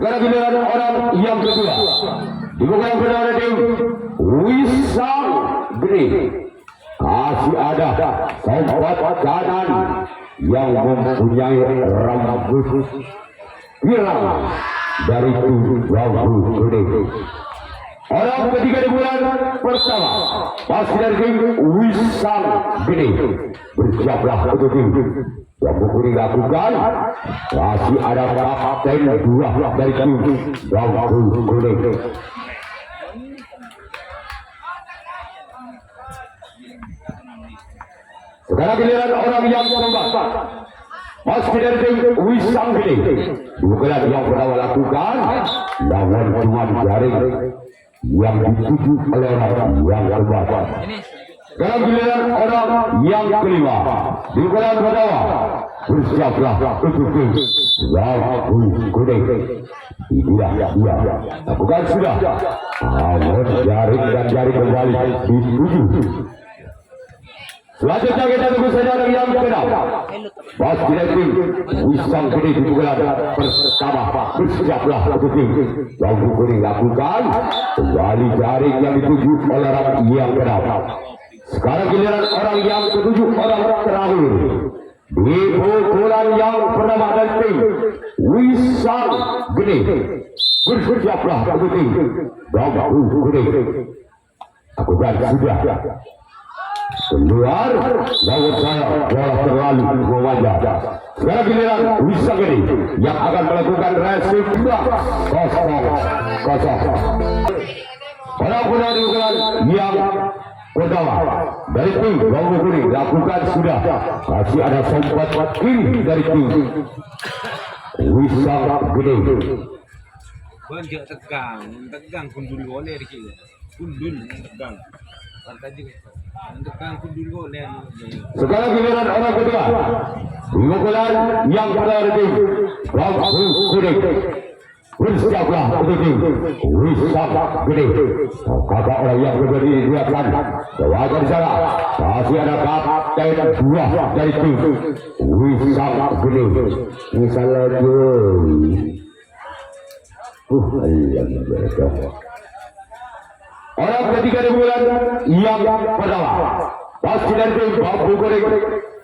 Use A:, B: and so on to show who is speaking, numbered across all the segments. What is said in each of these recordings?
A: Sekarang giliran orang yang kedua. Dibuka pada tim Wisang Gede. Masih ada sobat kanan yang mempunyai rambut pirang dari Tujuh Gede. Orang ketiga di bulan pertama pasti dari tim Wisang Gede. Bersiaplah untuk tim yang mukuli lakukan. Masih ada kapten dua dari tim Tujuh Gede. Sekarang giliran orang yang keempat pasti dari tim Wisang Gede. Bukan yang pertama lakukan lawan cuma jaring yang dituju oleh orang yang keempat. Sekarang giliran orang yang kelima. Bukan pertama bersiaplah untuk tim Tujuh Gede. Inilah dia. Bukan sudah. Namun jaring dan jaring kembali dituju. Selanjutnya kita tunggu saja orang yang keenam. Pas direktif Wisang Gede di bulan pertama bersiaplah untuk tim yang Gede lakukan kembali jaring yang dituju oleh orang yang keenam. Sekarang giliran orang yang ketujuh, orang terakhir di pukulan yang pertama dari tim Wisang Gede. Bersiaplah untuk tim yang Gede. Aku kan sudah keluar lawan saya bola terlalu wajah. Sekarang giliran Wisang Gede yang akan melakukan resip 0-0. Pada diukuran yang pertama dari tim Bambu Kuning lakukan sudah. Masih ada sompat kiri dari tim Wisang Gede.
B: Banyak tegang kundul boleh dikit. Kundul tegang.
A: Sekarang giliran orang kedua. Pukulan yang pada tim Bambu Kuning. Bersiaplah untuk tim Wisang Gede. Kakak orang yang berdiri di depan wajar salah. Masih ada kapten dua dari tim Wisang Gede. Misalnya orang ketiga di bulan yang pertama pasti dari tim Bambu Kuning.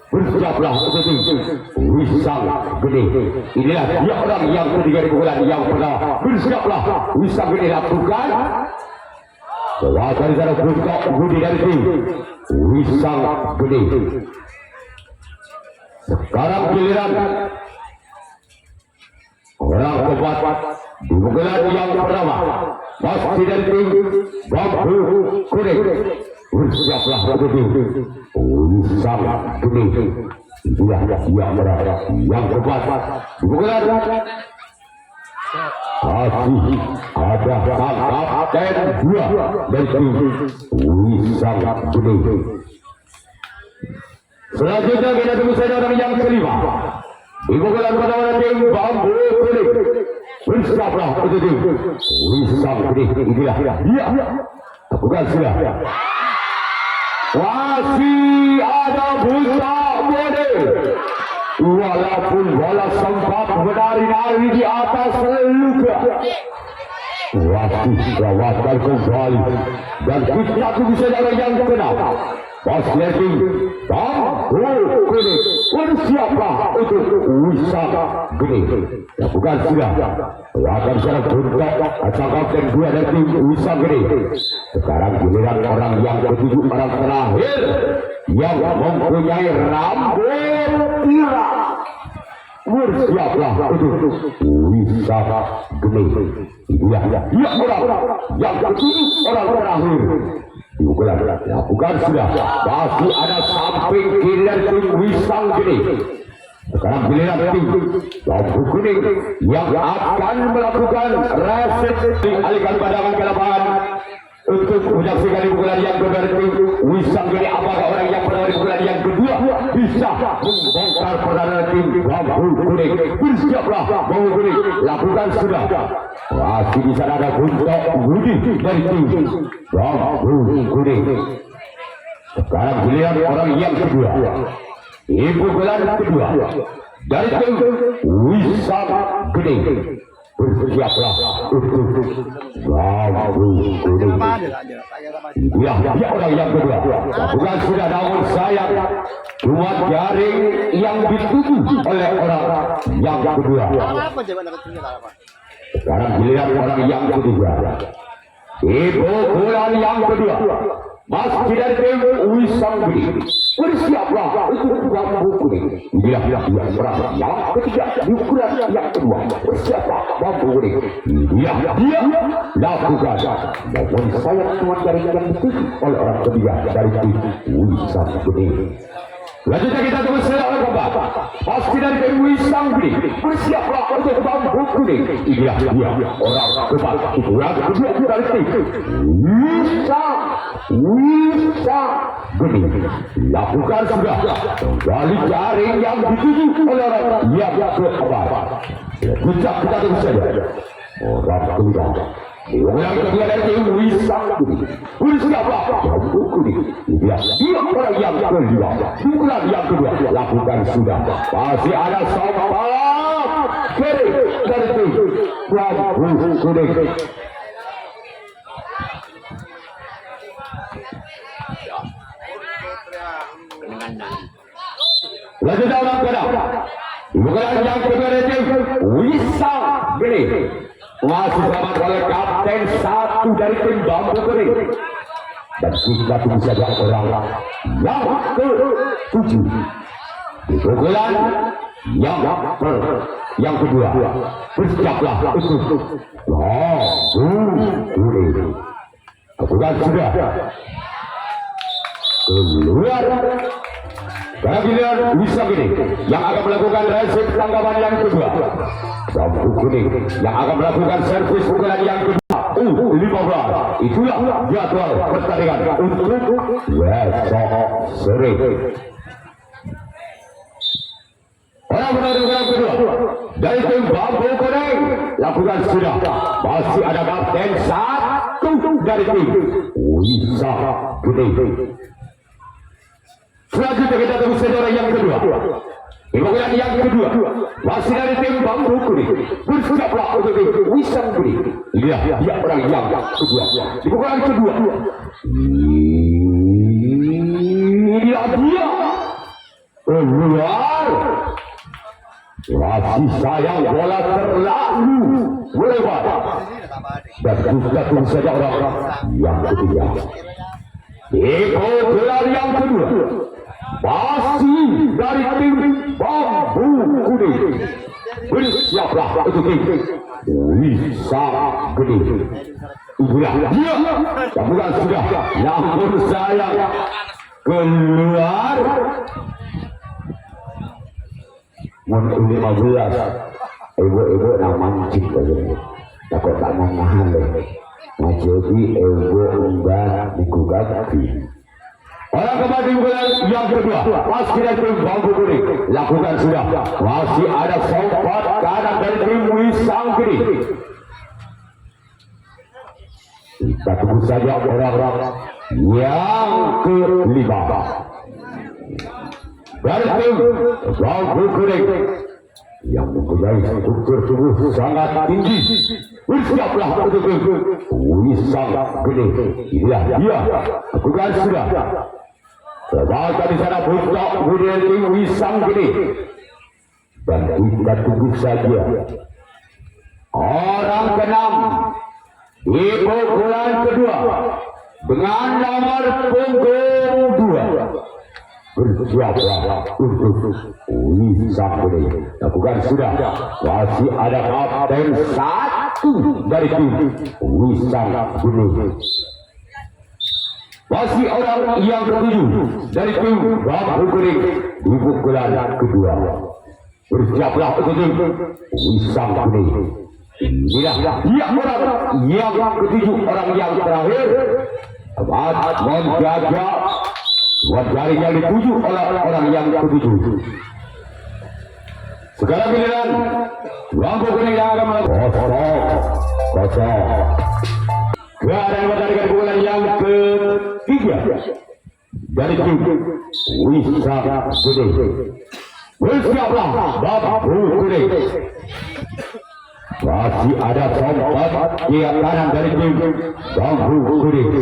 A: Bersiaplah untuk tim Wisang Gede. Inilah dia orang yang ketiga di bulan yang pertama. Bersiaplah Wisang Gede lakukan wajar salah buka Budi dari tim Wisang Gede. Sekarang giliran orang keempat di pukulan yang pertama pasti dari tim Bambu Kuning. Bersiaplah untuk tim Wisang Gede. Inilah yang berada yang keempat di pukulan masih ada kapten dua dari tim Wisang Gede. Selanjutnya kita tunggu saja orang yang kelima. Di pukulan pertama dari tim Bambu Kuning. Bersiaplah untuk tim Wisang Gede. Inilah dia. Bukan sudah. Masih ada buta mode. Walaupun bola sempat menari-nari di atas luka. Wasit gawatkan kembali dan kita tunggu saja orang yang keenam. Pasleting Bambu Kuning. Bersiaplah untuk Wisang Gede. Ya bukan sudah. Akan secara bentuk acak kapten dua dari tim Wisang Gede. Sekarang giliran orang yang ketujuh, orang terakhir yang mempunyai rambut pirang. Bersiaplah untuk Wisang Gede. Inilah dia orang yang ketujuh, orang terakhir. Diukuran bukan sudah. Masih ada samping kiri dari tim Wisang Gede. Sekarang giliran tim Bambu Kuning yang akan melakukan reset. Dialihkan pandangan ke lapangan untuk menyaksikan di pukulan yang kedua dari tim Wisang Gede. Apakah orang yang berada di pukulan yang kedua bisa membongkar pertahanan tim Bambu Kuning? Bersiaplah Bambu Kuning. Lakukan sudah. Masih di sana ada Buntok Budi dari tim Bambu Kuning. Sekarang giliran orang yang kedua. Di pukulan kedua dari tim Wisang Gede. bersiaplah untuk bambu kuning. Ya, dia orang yang kedua. Bukan sudah namun saya cuma jaring yang dituju oleh orang yang kedua. Sekarang giliran orang yang ketiga. Ibu bulan yang kedua. Masih dari tim Wisang Budi. Bersiaplah untuk bambu kuning. Dia orang yang ketiga di bulan yang kedua. Bersiaplah bambu kuning. Dia lakukan. Namun saya cuma dari yang dituju oleh orang ketiga dari tim Wisang Budi. Lanjutnya kita tunggu secara keempat. Pasti dari tim Wisang Budi. Bersiaplah untuk bambu kuning. Dia orang keempat. Itulah kedua dari tim Wisang Budi. Lakukan sudah. Kembali jaring yang dituju oleh orang yang keempat. Kita tunggu saja. Orang kedua. Orang kedua dari tim Wisang Budi. Bersiaplah bambu kuning. Dia orang yang kedua. Bulan yang kedua. Lakukan sudah. Masih ada sobat kiri dari tim bambu kuning. Lanjutnya orang kedua. Bulan yang kedua dari tim Wisang Budi. Masih sama oleh kapten satu dari tim bambu kuning. Dan kita tunggu saja orang yang ke-7. Pukulan yang kedua. Bersiaplah untuk bambu kuning. Pukulan sudah keluar. Karena giliran Wisang ini yang akan melakukan resip tanggapan yang kedua. Bambu kuning yang akan melakukan servis pukulan yang kedua. 15. Itulah jadwal pertandingan untuk besok sore. Orang pertandingan kedua dari tim bambu kuning lakukan sudah. Masih ada kapten satu dari tim Wisang Budi. Selanjutnya kita tunggu saudara yang kedua. Pukulan yang kedua masih dari tim bambu kuning. Bersiaplah untuk tim Wisang Budi. Dia orang yang kedua. Di pukulan kedua. Dia keluar. Kasih sayang bola terlalu melebar. Dan kita tunggu saja orang yang ketiga. Pukulan yang kedua. Masih dari tim bambu kuning. Bersiaplah untuk tim Wisang Budi. Itulah dia. Bukan sudah. Namun sayang keluar. Mohon 15. Ibu-ibu nak mancing begini. Takut tak mahal. Jadi ibu enggak digugati. Orang kembali bulan yang kedua. Masih dari tim bambu kuning. Lakukan sudah. Masih ada sobat kanan dari tim Wisang Budi. Kita tunggu saja orang-orang yang kelima. Dari tim bambu kuning yang mempunyai struktur tubuh sangat tinggi. Bersiaplah untuk tim Wisang Budi. Inilah dia. Lakukan sudah. Sebagai di sana puncak kemudian tim Wisang Budi. Dan kita tunggu saja orang ke-6 di pukulan kedua dengan nomor punggung 2. Bersiaplah untuk Wisang Budi. Lakukan sudah. Masih ada kapten satu dari tim Wisang Budi. Masih orang yang ke-7 dari tim bambu kuning di pukulan kedua. Bersiaplah untuk tim Wisang Budi. Inilah dia orang yang ke-7, orang yang terakhir. Menjaga jaring yang dituju oleh orang yang ke-7. Sekarang giliran bambu kuning yang akan melakukan kosong. Keadaan pertandingan pukulan yang ke-3 dari tim Wisang Budi. Bersiaplah bambu kuning. Masih ada sompat di kanan dari tim Bambu Kuning.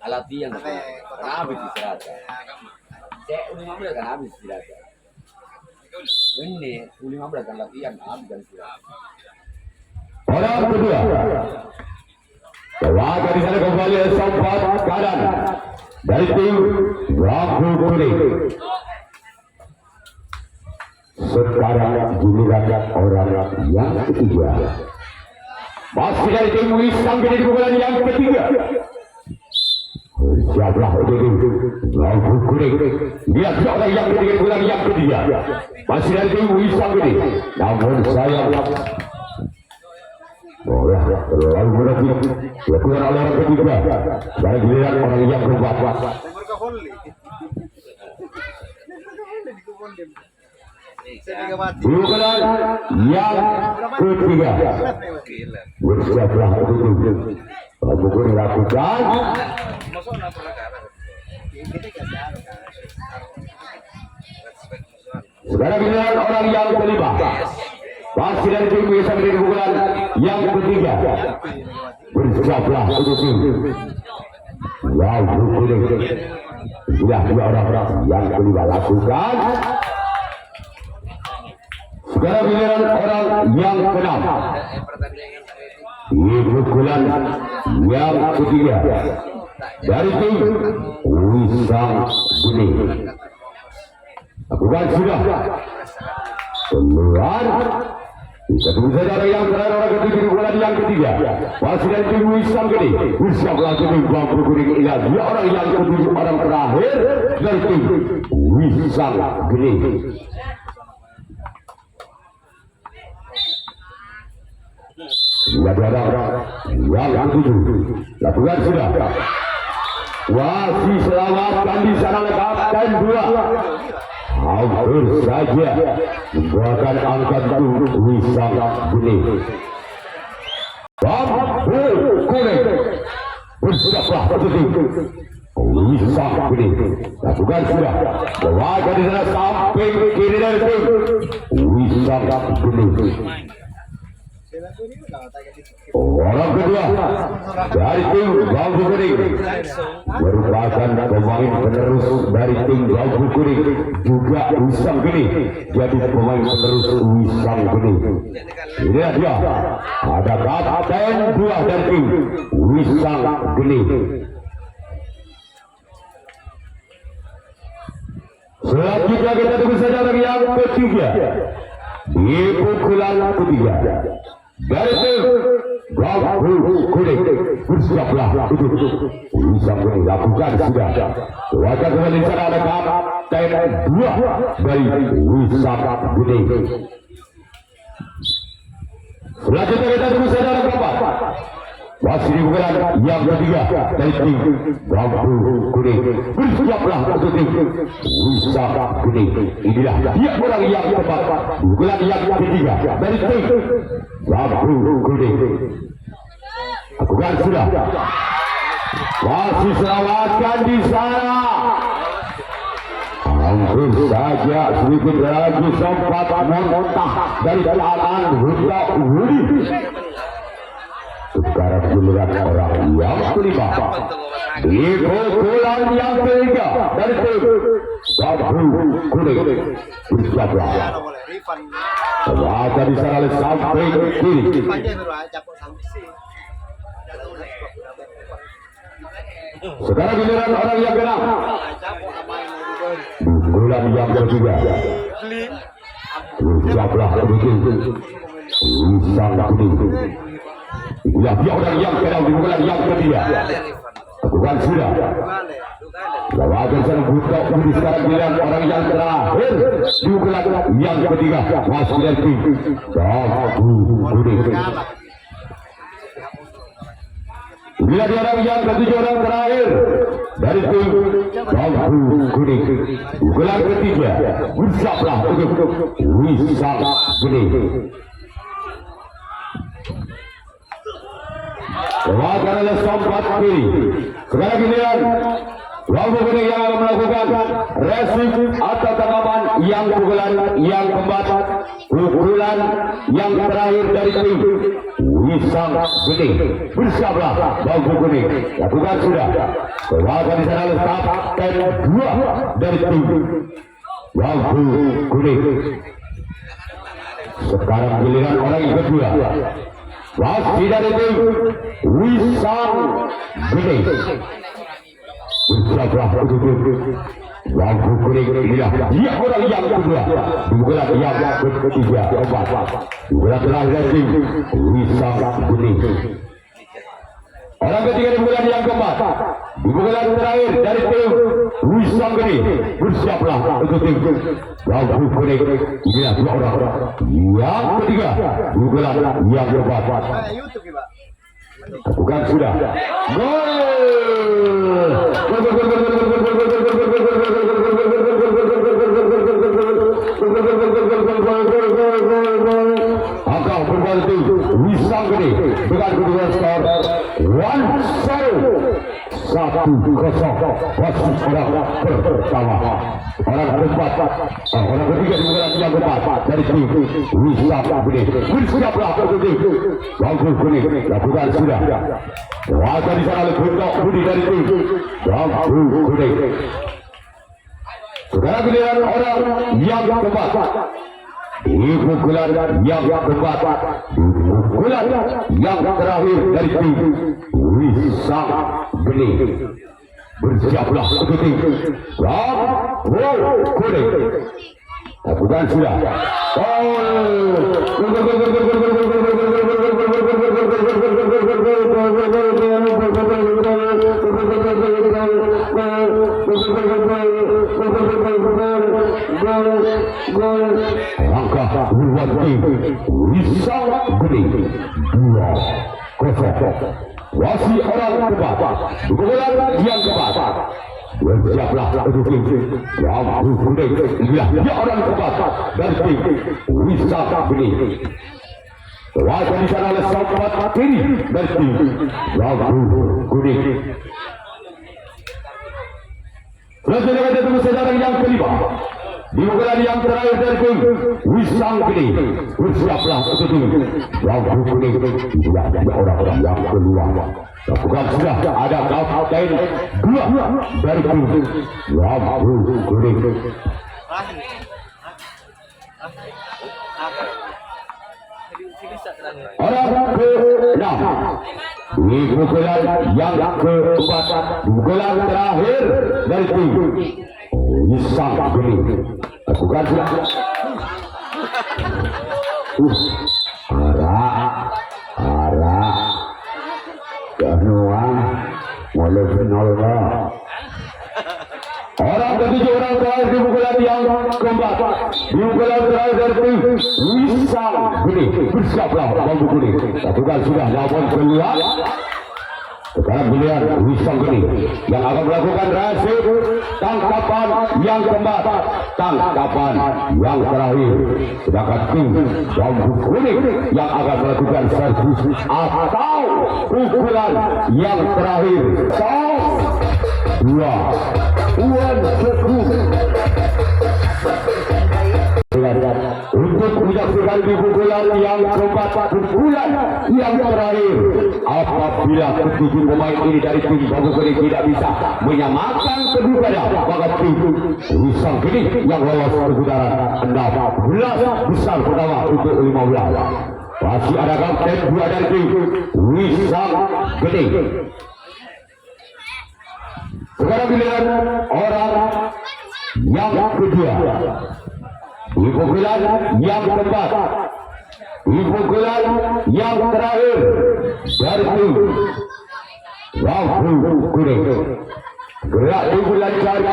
C: Alat yang habis istirahat. Saya udah ngambil kan habis istirahat. Ini udah ngambil kan latihan habis dan istirahat.
A: Orang kedua. Laga di sana kembali sompat kanan dari tim Bambu Kuning. Sekarang giliran orang yang ketiga. Masih dari tim Wisang di pukulan yang ketiga. Siaplah itu Bambu Kuning. Lihat orang yang ketiga di pukulan yang ketiga. Masih dari tim Wisang ini. Namun sayang. Boleh terlalu berarti lakukan oleh orang ketiga. Sekarang giliran orang yang keempat. Pukulan yang ketiga. Bersiaplah itu. Bambu Kuning lakukan. Sekarang giliran orang yang kelima. Masih dari tim Wisang di pukulan yang ketiga. Bersiaplah itu tim Bambu Kuning. Sudah dua orang yang kelima lakukan. Sekarang giliran orang yang keenam. Di pukulan yang ketiga dari tim Wisang Kuning. Lakukan sudah. Keluar. Kita tunggu saja orang yang terakhir, orang ketiga di bulan yang ketiga. Masih dari tim Wisang Kuning. Bersiaplah tim Bambu Kuning. Inilah dia orang yang ketujuh, orang terakhir dari tim Wisang Kuning. Lihat orang yang ketujuh. Lakukan sudah. Wasit selamatkan di sana Kapten 2. Hampir saja membuahkan angka untuk Wisang Kuning. Bambu Kuning. Bersiaplah untuk Wisang Kuning. Lakukan sudah. Bawa di sana samping kiri dari tim Wisang Kuning. Orang kedua dari tim Bambu Kuning merupakan pemain penerus dari tim Bambu Kuning, juga Wisang Kuning jadi pemain penerus Wisang Kuning. Ini dia ada Kapten 2 dari tim Wisang Kuning. Selanjutnya kita tunggu saja lagi yang ketiga. Di pukulan ketiga dari tim Bambu Kuning. Bersiaplah untuk Wisang Kuning. Lakukan sudah. Wajah kembali sana ada Kapten 2 dari Wisang Kuning. Selanjutnya kita tunggu saja ada berapa. Masih di pukulan yang ketiga dari tim Bambu Kuning. Bersiaplah untuk tim Wisang Kuning. Inilah dia orang yang tepat. Pukulan yang ketiga dari tim Bambu Kuning. Lakukan sudah. Masih selamatkan di sana. Hampir saja sedikit lagi sempat memontah dari jalan Huda Wudi. Sekarang giliran orang yang kelima. Di pukulan yang ketiga dari tim Bambu Kuning. Bersiaplah. Baca di sana oleh samping kiri. Sekarang giliran orang yang keenam. Pukulan yang ketiga. Bersiaplah untuk Wisang Kuning. Inilah dia orang yang keenam di pukulan yang ketiga. Lakukan sudah. Lawakan sana buka di sekarang giliran orang yang terakhir di pukulan yang ketiga. Masih dari tim Bambu Kuning. Inilah dia orang yang ketujuh, orang terakhir dari tim Bambu Kuning. Pukulan ketiga. Bersiaplah untuk Wisang Kuning. Lawakan oleh sompat kiri. Sekarang giliran Walaupun kuning yang akan melakukan resip atau tanaman yang pukulan yang keempat, pukulan yang terakhir dari tim Wisang Gede. Bersiaplah bambu kuning. Lakukan sudah. Keluarkan di sana letak dan 2 dari tim bambu kuning. Sekarang giliran orang yang kedua. Masih dari tim Wisang Gede. Bersiaplah untuk bambu kuning inilah dia orang yang kedua. Pukulan yang ketiga, keempat. Pukulan terakhir dari tim Wisang Gede. Orang ketiga di pukulan yang keempat. Pukulan terakhir dari tim Wisang Gede. Bersiaplah untuk tim bambu kuning inilah 2 orang. Yang ketiga, pukulan yang keempat. Bukan sudah. Gol. Angka berbantu Wisang Gede dengan kedua skor 1-0. 1-0. Wasit orang pertama. Orang keempat. Orang ketiga di bulan yang keempat dari tim Wisang Gede. Bersiaplah untuk tim bambu kuning. Lakukan sudah. Kuasa di sana untuk Budi dari tim bambu kuning. Sekarang giliran orang yang keempat. Di pukulan yang keempat. Pukulan yang terakhir dari tim Wisang Gede. Bersiaplah untuk tim bambu kuning. Lakukan sudah. Langkah berbuat tim Wisang Gede 2-0. Wasit orang keempat. Pukulan yang keempat. Bersiaplah untuk tim bambu kuning. Inilah dia orang keempat dari tim Wisang Gede. Kuasa di sana oleh sahabat materi dari tim bambu kuning. Selesai dengan temu sejarah yang kelima. Di pukulan yang terakhir dari tim Wisang Gede. Bersiaplah untuk tim bambu kuning. Inilah dia orang-orang yang keluar. Bukan sudah ada kapten 2 dari tim bambu kuning. Orang ke-6 di pukulan yang keempat, pukulan terakhir dari tim Wisang Gede. Bukan sudah. Arah Januang mulai final. Orang ketujuh, orang terakhir di pukulan yang keempat. Di pukulan terakhir dari tim Wisang Gede. Bersiaplah bambu kuning. Lakukan sudah lawan keluar. Sekarang giliran Wisang Gede yang akan melakukan resip tangkapan yang keempat. Tangkapan yang terakhir. Sedangkan tim bambu kuning yang akan melakukan servis atau pukulan yang terakhir. 2 Uan cukup untuk menyaksikan di pukulan yang keempat, pukulan yang terakhir. Apabila ketujuh pemain ini dari tim bambu kuning tidak bisa menyamakan kedudukannya, maka tim Wisang Gede yang lolos ke putaran 16 besar pertama untuk 15. Masih ada kapten 2 dari tim Wisang Gede. Sekarang giliran orang yang kedua. Di pukulan yang keempat. Di pukulan yang terakhir dari tim bambu kuning. Gerak di bulan cari.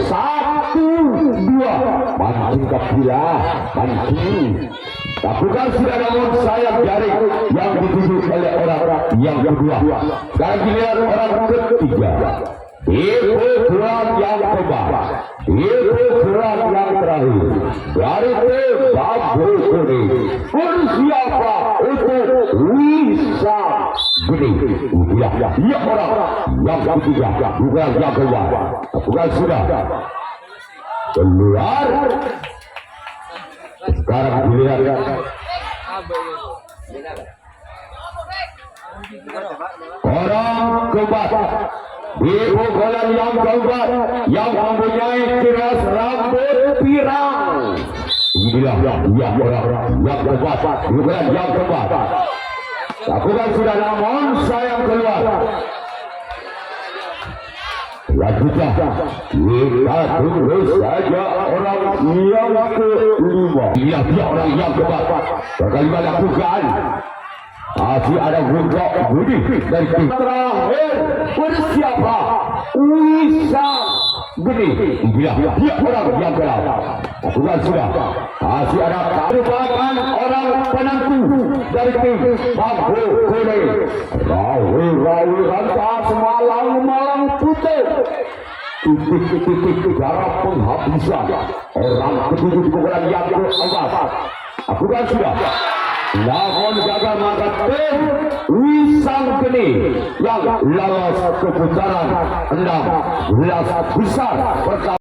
A: Satu, dua, mancing kapila, mancing. Lakukan sudah namun sayap jaring yang dituju oleh orang yang kedua. Sekarang giliran orang ketiga. Itu gerak yang keempat. Itu gerak yang terakhir. Dari tim bambu kuning. Bersiapa untuk Wisa Gede. Ya orang yang ketiga. Bukan yang keempat. Lakukan sudah. Keluar. Sekarang giliran orang keempat. Di pukulan yang keempat yang mempunyai keras rambut pirang. Inilah yang orang yang keempat. Pukulan yang keempat. Lakukan sudah namun sayang keluar. Lanjutlah kita tunggu saja orang yang kelima. Iya orang yang keempat. Berkali lakukan. Masih ada Gundok Budi dari tim terakhir. Bersiapa? Wisa Gede. Dia orang yang kelam. Lakukan sudah. Masih ada merupakan orang penentu dari tim bambu kuning. Rawi rantas malang putih. Titik darah penghabisan. Orang ketujuh pukulan yang keempat. Lakukan sudah. Namun gagal mengangkat tim Wisang Geni yang lolos ke putaran 16 besar pertama.